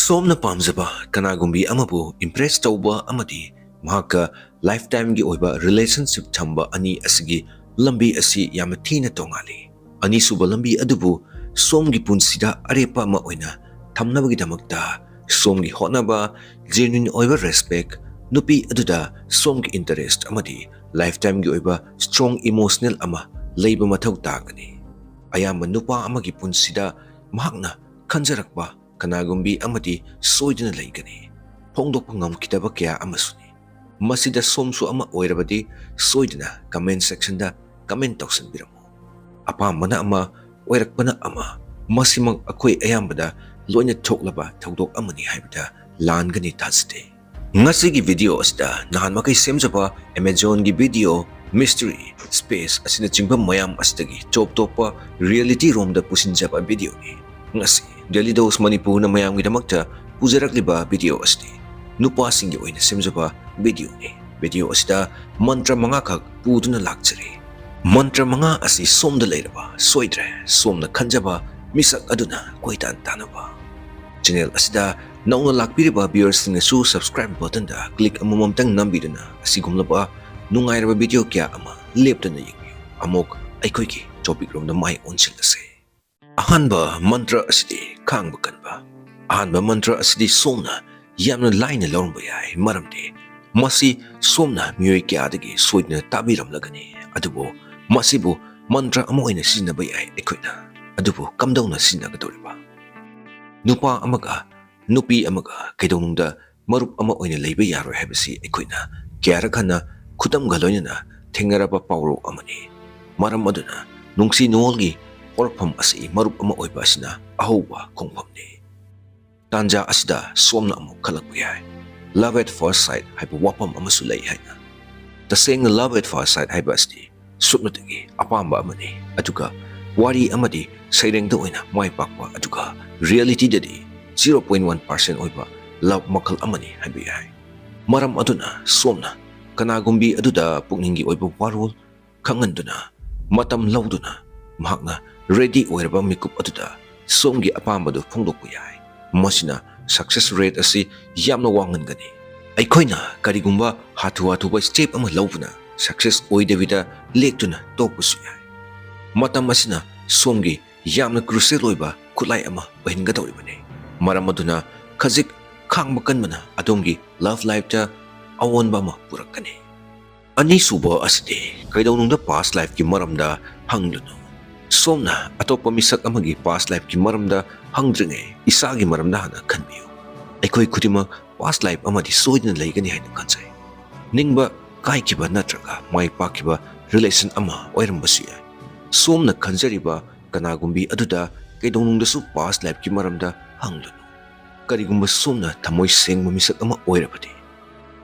Somna pamjaba kanagumbi amabu impress tauba amadi mahaka lifetime gi oiba relationship thamba ani asigi lambi asi yamna thina tongali ani suba lambi adubu somgi punsida arepa ma oina thamnabagi damakta somgi honaba genuine oiba respect nupi aduda somgi interest amadi lifetime gi oiba strong emotional ama leiba mathau tagani ayamba nupa amagi punsida mahakna khanjarakba kanagumbi amadi soidina leigani phongdokpa ngamkidaba kya amasuni masida somsu ama oirabadi soidina comment section da comment tawsanbiramo apamana ama oirakpana ama masimang akoi ayambada loina thoklaba thodok amani haibada langani tasde ngasigi video asda nahan makai semjaba Amazon gi video mystery space asina chingba mayam asdagi top topa reality rom da pusinjaba video ni ngasi Daily Dose Manipur na mayam gidamakta pujarakliba video asdi nupa singgi oina semjaba video ni video asda mantra manga khak puduna lakchari mantra manga asi somda leiraba soidre somna khanjaba misak aduna KOITAN tanaba channel asda nauna lakpiriba viewers singasu subscribe button da click amamamtang nambiduna asigumlaba nungairaba video kya ama leptana yingi amok aikoiki topic rom da mai onsilase ahanba mantra asidi khangba kanba ahanba mantra asidi somna yamna line lormba yai maramde masi somna miyoi kyadagi soidna tabiramlagani adubo masibu mantra ama oina sizinaba yai ekoina adubo kamdawna sizinnagadoriba nupa amaga nupi amaga kaidonungda marup ama oina leiba yaroi haibasi ekoina kyarakhana khutamga loinana thengaraba pawro amani maram aduna nungsi nolgi orpham asi marup ama oiba asina ahoba khongphamni tanja asida somna amu khalakpa yai love at first sight haiba wapam amasu lei haina taseng love at first sight haiba asti supnatagi apamba amani aduga wari amadi sairengda oina mai pakpa aduga reality dadi 0.1% oiba love makal amani haiba yai maram aduna somna kanagumbi aduda pukningi oiba warol khanganduna matam lauduna mahakna ready oiraba mikup aduda somgi apambadu phongdokpa yai masina success rate asi yamna wangangani aikoina karigumba hathuwa step ama laubuna success oidevida lektuna tokpusu yai matam masina somgi yamna crucial oiba khulai ama ohingadoribani maramaduna khajik khangba kanmana adomgi love life ta awonba ma purakani ani suba asidi kaidonungda past life ki maramda hanglunu somna atopa misak amagi past life ki maramda hangdringe isagi maramda hana khanbiyu aikoi khudima past life amadi soidna leigani haina khanjai ningba kaikiba natraga mai pakiba relation ama oirambasi ya somna khanjariba kanagumbi aduda kaidonungda su past life ki maramda hanglunu karigumba somna thamoi sengma misak ama oirabadi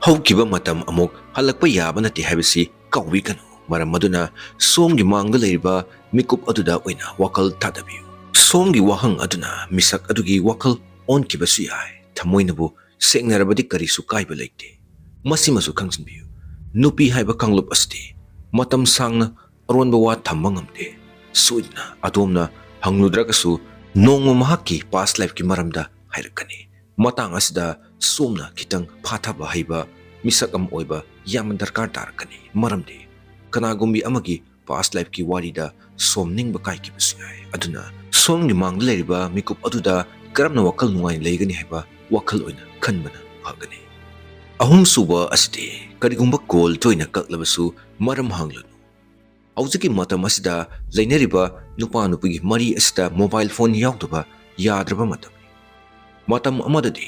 haukiba matam amok halakpa yaba nati habisi kawi kanu maram maduna somgi mangda leiriba mikup aduda oina wakal tadabiu somgi wahang aduna misak adugi wakal on kibasu yai thamoinabu sengnarabadi karisu kaiba leikte masimasu khangsinbiu nupi haiba kanglup asti matam sangna aronba wa thamma ngamde soidna adomna hangludragasu nongma mahaki past life ki maramda hairakani matang asida somna kitang phathaba haiba misakam oiba yaman darkar tarakani maramde kanagumbi amagi past life ki warida somningba kai ki basuyai aduna somgi mangda leiriba mikup aduda karamna wakal nungai leigani haiba wakal oina khanbana phagani ahum suba asidi karigumba call toina kaklabasu maram hanglunu aujiki matam asida leinariba nupa nupigi mari asida mobile phone yaudaba yadraba matam amadadi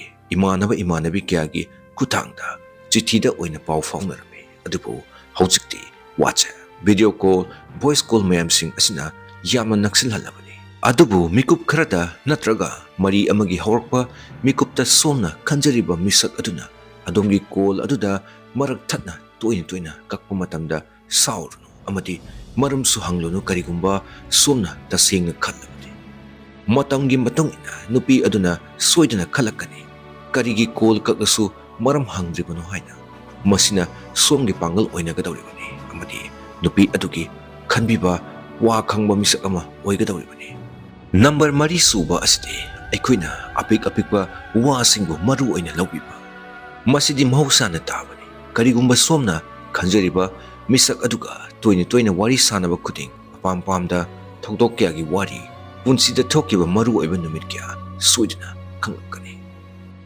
imanabi kyagi kuthangda chithida oina pau faunarami adubu haujikti WhatsApp video call voice call mayam sing asina yamna naksil halabani adubu mikup kharada natraga mari amagi hawrkpa mikupta somna khanjariba misak aduna adomgi call aduda marak thatna toina kakpa matamda saurnu amadi maram su hanglunu karigumba somna tasengna khalabani matamgi matongina nupi aduna soidana khalakani karigi call kakasu maram hangdribano haina masina somgi pangal oina gadawribani amadi nupi adugi khanbiba wa khangba misak ama oigadawribani number mari suba asdi ꯑꯩꯈꯣꯏꯅ ꯑꯄꯤꯛꯄ ꯋꯥꯁꯤꯡꯕꯨ ꯃꯔꯨ ꯑꯣꯏꯅ ꯂꯧꯕꯤꯕ ꯃꯁꯤꯗꯤ ꯃꯍꯧꯁꯥꯅ ꯇꯥꯕꯅꯤ ꯀꯔꯤꯒꯨꯝꯕ ꯁꯣꯝꯅ ꯈꯟꯖꯔꯤꯕ ꯃꯤꯁꯛ ꯑꯗꯨꯒ ꯇꯣꯏꯅ ꯋꯥꯔꯤ ꯁꯥꯟꯅꯕ ꯈꯨꯗꯤꯡ ꯑꯄꯥꯝꯕ ꯊꯧꯗꯣꯛ ꯀꯌꯥꯒꯤ ꯋꯥꯔꯤ ꯄꯨꯟꯁꯤꯗ ꯊꯣꯛꯈꯤꯕ ꯃꯔꯨ ꯑꯣꯏꯕ ꯅꯨꯃꯤꯠ ꯀꯌꯥ ꯁꯣꯏꯗꯅ ꯈꯪꯂꯛꯀꯅꯤ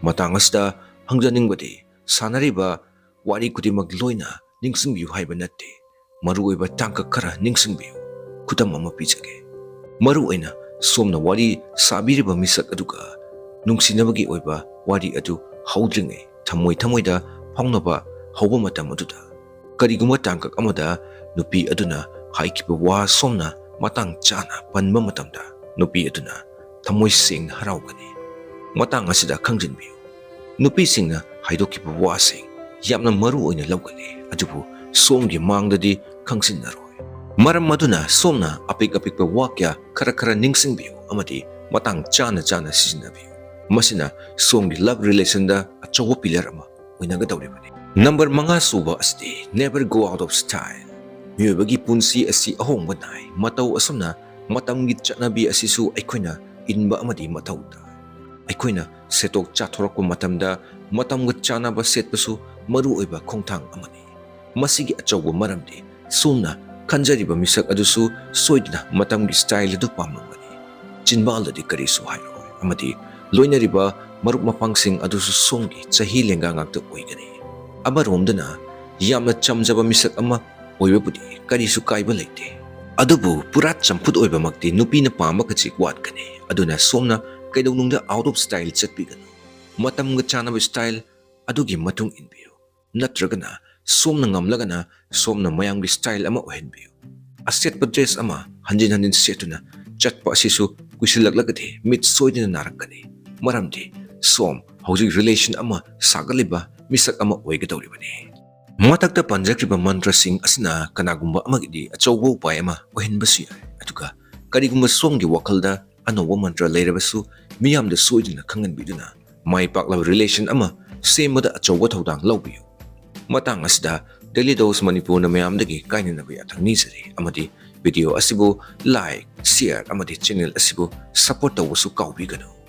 ꯃꯇꯥꯡ ꯑꯁꯤꯗ ꯍꯪꯖꯅꯤꯡꯕꯗꯤ ꯁꯥꯟꯅꯔꯤꯕ ꯋꯥꯔꯤ ꯈꯨꯗꯤꯡꯃꯛ ꯂꯣꯏꯅ ꯅꯤꯡꯁꯤꯡꯕꯤꯌꯨ ꯍꯥꯏꯕ ꯅꯠꯇꯦ ꯃꯔꯨ ꯑꯣꯏꯕ ꯇꯥꯡꯀꯛ ꯈꯔ ꯅꯤꯡꯁꯤꯡꯕꯤꯌꯨ ꯈꯨꯗꯝ ꯑꯃ ꯄꯤꯖꯒꯦ ꯃꯔꯨ ꯑꯣꯏꯅ ꯁꯣꯝꯅ ꯋꯥꯔꯤ ꯁꯥꯕꯤꯔꯤꯕ ꯃꯤꯁꯛ ꯑꯗꯨꯒ ꯅꯨꯡꯁꯤꯅꯕꯒꯤ ꯑꯣꯏꯕ ꯋꯥꯔꯤ ꯑꯗꯨ ꯍꯧꯗ꯭ꯔꯤꯉꯩ ꯊꯃꯣꯏꯗ ꯐꯥꯎꯅꯕ ꯍꯧꯕ ꯃꯇꯝ ꯑꯗꯨꯗ ꯀꯔꯤꯒꯨꯝꯕ ꯇꯥꯡꯀꯛ ꯑꯃꯗ ꯅꯨꯄꯤ ꯑꯗꯨꯅ ꯍꯥꯏꯈꯤꯕ ꯋꯥ ꯁꯣꯝꯅ ꯃꯇꯥꯡ ꯆꯥꯅ ꯄꯟꯕ ꯃꯇꯝꯗ ꯅꯨꯄꯤ ꯑꯗꯨꯅ ꯊꯃꯣꯏ ꯁꯦꯡꯅ ꯍꯔꯥꯎꯒꯅꯤ ꯃꯇꯥꯡ ꯑꯁꯤꯗ ꯈꯪꯖꯤꯟꯕꯤꯌꯨ ꯅꯨꯄꯤꯁꯤꯡꯅ ꯍꯥꯏꯗꯣꯛꯈꯤꯕ ꯋꯥꯁꯤꯡ ꯌꯥꯝꯅ ꯃꯔꯨ ꯑꯣꯏꯅ ꯂꯧꯒꯅꯤ ꯑꯗꯨꯕꯨ ꯁꯣꯝꯒꯤ ꯃꯥꯡꯗꯗꯤ ꯈꯪꯖꯤꯟꯅꯔꯣꯏ ꯃꯔꯝ ꯑꯗꯨꯅ ꯁꯣꯝꯅ ꯑꯄꯤꯛꯄ ꯋꯥ ꯀꯌꯥ ꯈꯔ ꯅꯤꯡꯁꯤꯡꯕꯤꯌꯨ ꯑꯃꯗꯤ ꯃꯇꯥꯡ ꯆꯥꯅ ꯁꯤꯖꯤꯟꯅꯕꯤꯌꯨ ꯃꯁꯤꯅ ꯁꯣꯝꯒꯤ ꯂꯚ ꯔꯤꯂꯦꯁꯟꯗ ꯑꯆꯧꯕ ꯄꯤꯂꯔ ꯑꯃ ꯑꯣꯏꯅꯒꯗꯧꯔꯤꯕꯅꯤ ꯅꯝꯕꯔ 5 ꯁꯨꯕ ꯑꯁꯤꯗꯤ never GO out of style ꯃꯤꯑꯣꯏꯕꯒꯤ ꯄꯨꯟꯁꯤ ꯑꯁꯤ ꯑꯍꯣꯡꯕ ꯅꯥꯏ ꯃꯇꯧ ꯑꯁꯨꯝꯅ ꯃꯇꯝꯒꯤ ꯆꯠꯅꯕꯤ ꯑꯁꯤꯁꯨ ꯑꯩꯈꯣꯏꯅ ꯏꯟꯕ ꯑꯃꯗꯤ ꯃꯊꯧ ꯇꯥꯏ ꯑꯩꯈꯣꯏꯅ ꯁꯦꯠꯇꯣꯛ ꯆꯥꯊꯣꯔꯛꯄ ꯃꯇꯝꯗ ꯃꯇꯝꯒ ꯆꯥꯅꯕ ꯁꯦꯠꯄꯁꯨ ꯃꯔꯨꯑꯣꯏꯕ ꯈꯣꯡꯊꯥꯡ ꯑꯃꯅꯤ ꯃꯁꯤꯒꯤ ꯑꯆꯧꯕ ꯃꯔꯝꯗꯤ ꯁꯣꯝꯅ ꯈꯟꯖꯔꯤꯕ ꯃꯤꯁꯛ ꯑꯗꯨꯁꯨ ꯁꯣꯏꯗꯅ ꯃꯇꯝꯒꯤ ꯁ꯭ꯇꯥꯏꯜ ꯑꯗꯨ ꯄꯥꯝꯂꯝꯒꯅꯤ ꯆꯤꯟꯕꯥꯜꯗꯗꯤ ꯀꯔꯤꯁꯨ ꯍꯥꯏꯔꯣꯏ ꯑꯃꯗꯤ ꯂꯣꯏꯅꯔꯤꯕ ꯃꯔꯨꯞ ꯃꯄꯥꯡꯁꯤꯡ ꯑꯗꯨꯁꯨ ꯁꯣꯝꯒꯤ ꯆꯍꯤ ꯂꯦꯡꯒꯥ ꯉꯥꯛꯇ ꯑꯣꯏꯒꯅꯤ ꯑꯃꯔꯣꯝꯗꯅ ꯌꯥꯝꯅ ꯆꯝꯖꯕ ꯃꯤꯁꯛ ꯑꯃ ꯑꯣꯏꯕꯕꯨꯗꯤ ꯀꯔꯤꯁꯨ ꯀꯥꯏꯕ ꯂꯩꯇꯦ ꯑꯗꯨꯕꯨ ꯄꯨꯔꯥ ꯆꯝꯐꯨꯠ ꯑꯣꯏꯕꯃꯛꯇꯤ ꯅꯨꯄꯤꯅ ꯄꯥꯝꯕ ꯈꯖꯤꯛ ꯋꯥꯠꯀꯅꯤ ꯑꯗꯨꯅ ꯁꯣꯝꯅ ꯀꯩꯗꯧꯅꯨꯡꯗ ꯑꯥꯎꯠ ꯑꯣꯐ ꯁ꯭ꯇꯥꯏꯜ ꯆꯠꯄꯤꯒꯅꯨ ꯃꯇꯝꯒ ꯆꯥꯅꯕ ꯁ꯭ꯇꯥꯏꯜ ꯑꯗꯨꯒꯤ ꯃꯇꯨꯡ inbiyu ꯅꯠꯇ꯭ꯔꯒꯅ ꯁꯣꯝꯅ ꯉꯝꯂꯒꯅ ꯁꯣꯝꯅ ꯃꯌꯥꯝꯒꯤ ꯁ꯭ꯇꯥꯏꯜ ꯑꯃ ꯑꯣꯏꯍꯟꯕꯤꯌꯨ ꯑꯁꯦꯠꯄ ꯗ꯭ꯔꯦꯁ ꯑꯃ ꯍꯟꯖꯤꯟ ꯁꯦꯠꯇꯨꯅ ꯆꯠꯄ ꯑꯁꯤꯁꯨ ꯀꯨꯏꯁꯤꯜꯂꯛꯂꯒꯗꯤ ꯃꯤꯠ ꯁꯣꯏꯗꯅ ꯅꯥꯔꯛꯀꯅꯤ ꯃꯔꯝꯗꯤ ꯁꯣꯝ ꯍꯧꯖꯤꯛ ꯔꯤꯂꯦꯁꯟ ꯑꯃ ꯁꯥꯒꯠꯂꯤꯕ ꯃꯤꯁꯛ ꯑꯃ ꯑꯣꯏꯒꯗꯧꯔꯤꯕꯅꯤ ꯃꯊꯛꯇ ꯄꯟꯖꯈ꯭ꯔꯤꯕ ꯃꯟꯇ꯭ꯔꯁꯤꯡ ꯑꯁꯤꯅ ꯀꯅꯥꯒꯨꯝꯕ ꯑꯃꯒꯤꯗꯤ ꯑꯆꯧꯕ ꯎꯄꯥꯏ ꯑꯃ ꯑꯣꯏꯍꯟꯕꯁꯨ ꯌꯥꯏ ꯑꯗꯨꯒ ꯀꯔꯤꯒꯨꯝꯕ ꯁꯣꯝꯒꯤ ꯋꯥꯈꯜꯗ ꯑꯅꯧꯕ ꯃꯟꯇ꯭ꯔ ꯂꯩꯔꯕꯁꯨ ꯃꯤꯌꯥꯝꯗ ꯁꯣꯏꯗꯅ ꯈꯪꯍꯟꯕꯤꯗꯨꯅ ꯃꯥꯏ ꯄꯥꯛꯂꯕ ꯔꯤꯂꯦꯁꯟ ꯑꯃ ꯁꯦꯝꯕꯗ ꯑꯆꯧꯕ ꯊꯧꯗꯥꯡ ꯂꯧꯕꯤꯌꯨ ꯃꯇꯥꯡ ꯑꯁꯤꯗ ꯗꯦꯂꯤ ꯗꯣꯁ ꯃꯅꯤꯄꯨꯔꯅ ꯃꯌꯥꯝꯗꯒꯤ ꯀꯥꯏꯅꯅꯕ ꯌꯥꯊꯪ ꯅꯤꯖꯔꯤ ꯑꯃꯗꯤ ꯚꯤꯗꯤꯑꯣ ꯑꯁꯤꯕꯨ ꯂꯥꯏꯛ ꯁꯤꯌꯔ ꯑꯃꯗꯤ ꯆꯦꯅꯦꯜ ꯑꯁꯤꯕꯨ ꯁꯄꯣꯔꯠ ꯇꯧꯕꯁꯨ ꯀꯥꯎꯕꯤꯒꯅꯨ